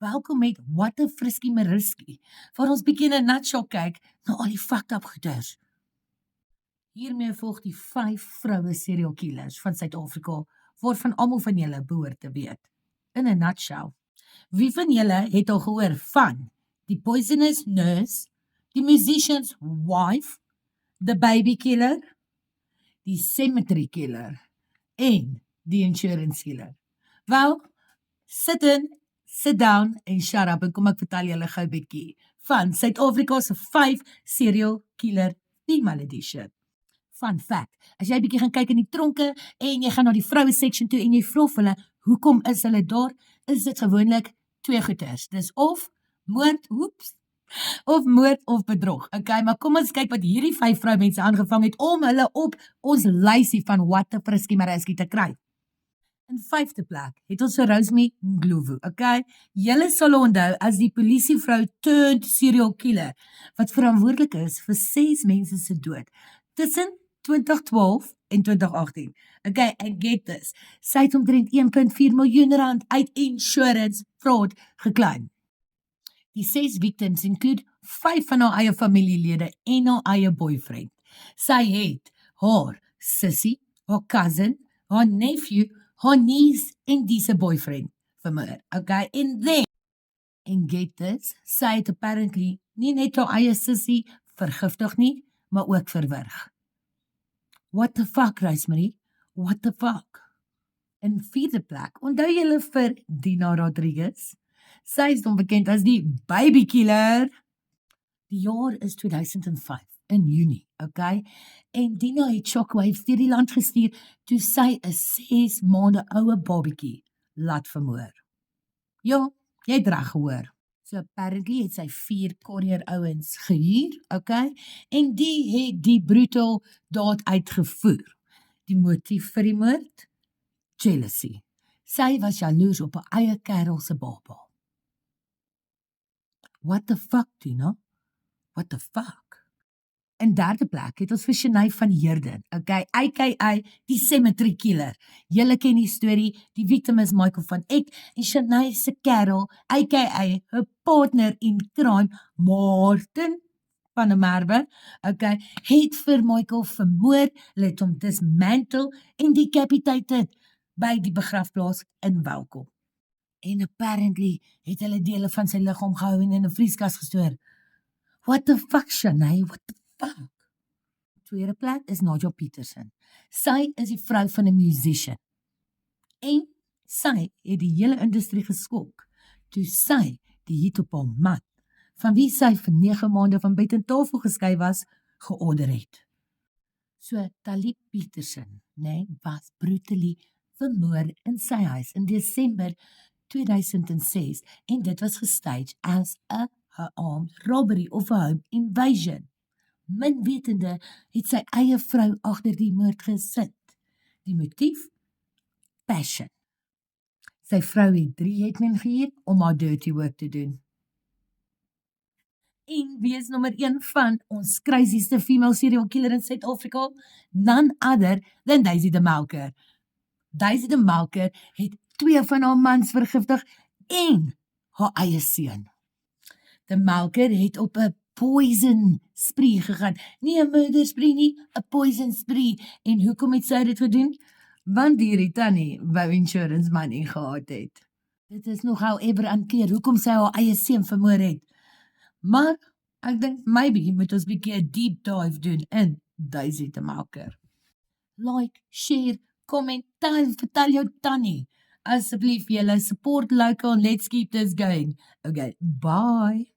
Welkom met What a Frisky Mariski, waar ons bietjie in 'n nutshell kyk na al die fucked up goeders. Hiermee volg die 5 vroue serial killers van Suid-Afrika, waarvan almal van julle behoort te weet. In 'n nutshell. Wie van julle het al gehoor van die poisonous nurse, die musician's wife, the baby killer, die cemetery killer en die insurance killer? Wel, sit down en shut up en kom ek vertel julle gou 'n bietjie van Suid-Afrika se 5 serial killer female edition. Fun fact, as jy bietjie gaan kyk in die tronke en jy gaan na die vroue section toe en jy vra vir hulle, hoekom is hulle daar? Is dit gewoonlik 2 goeters. Dis of moord of bedrog. Okay, maar kom ons kyk wat hierdie 5 vroumense aangevang het om hulle op ons lysie van What a Frisky Mariski te kry. In 5de plek het ons vir Rosemary Ndlovu, okay? Julle sal onthou as die polisievrou turned serial killer, wat verantwoordelik is vir 6 mense se dood, tussen 2012 en 2018. Okay, and get this, sy het omtrent 1,4 miljoen rand uit insurance fraud geclaim. Die 6 victims include 5 van haar eie familielede en haar eie boyfriend. Sy het haar sissie, haar cousin, haar nephew, haar niece en die se boyfriend vermoor. Okay, and get this, sy het apparently nie net haar eie sissie vergiftig nie, maar ook verwrig. What the fuck, Rosemary? What the fuck? In 4de plek, onthou julle vir Dina Rodriguez? Sy is dan bekend as die baby killer. Die jaar is 2005, in Junie, okay? En Dina het shockwaves deur die land gestuur toe sy 'n 6 maande oue babatjie laat vermoor. Ja, jy het reg gehoor. So apparently het sy 4 courier ouens gehuur, okay? En die het die brutal daad uitgevoer. Die motief vir die moord? Jealousy. Sy was jaloers op haar eie kerel se baba. What the fuck, Tina? What the fuck? In 3de plek het ons vir Shanae van Heerden, okay, aka die cemetery killer. Julle ken die storie, die victim is Michael van Eck en Shanae se kerel, aka her partner in crime, Martin van der Merwe, okay, het vir Michael vermoor, het hom dismantle en decapitated by die begrafplaas in Welkom. En apparently het hulle dele van sy liggaam gehou en in 'n vrieskas gestoor. What the fuck, Shanae? What the fuck? Tweede plek is Nadia Peterson. Sy is die vrou van 'n musician. En sy het die hele industrie geskok toe sy die hit op haar man, van wie sy vir 9 maande van bed en tafel geskei was, georder het. So Talib Peterson, was brutally vermoor in sy huis in Desember 2006 en dit was gestaged as 'n armed robbery of a home invasion. Min wetende het sy eie vrou agter die moord gesit. Die motief? Passion. Sy vrou het 3 hitmen gehuur om haar dirty work te doen. En wie is nommer 1 van ons crazieste female serial killer in Suid-Afrika? None other than Daisy de Melker. Daisy de Melker het 2 van haar mans vergiftig en haar eie seun. De Melker het op 'n poison spree gegaan. Nie 'n murder spree nie, 'n poison spree. En hoekom het sy dit gedoen? Want die tannie wou insurance money gehad het. Dit is nogal ever aankeer hoekom sy haar eie seun vermoor het. Maar ek dink maybe moet ons bietjie 'n deep dive doen in Daisy de Melker. Like, share, comment, vertel jou tannie. Asseblief julle support local and let's keep this going. Okay, bye.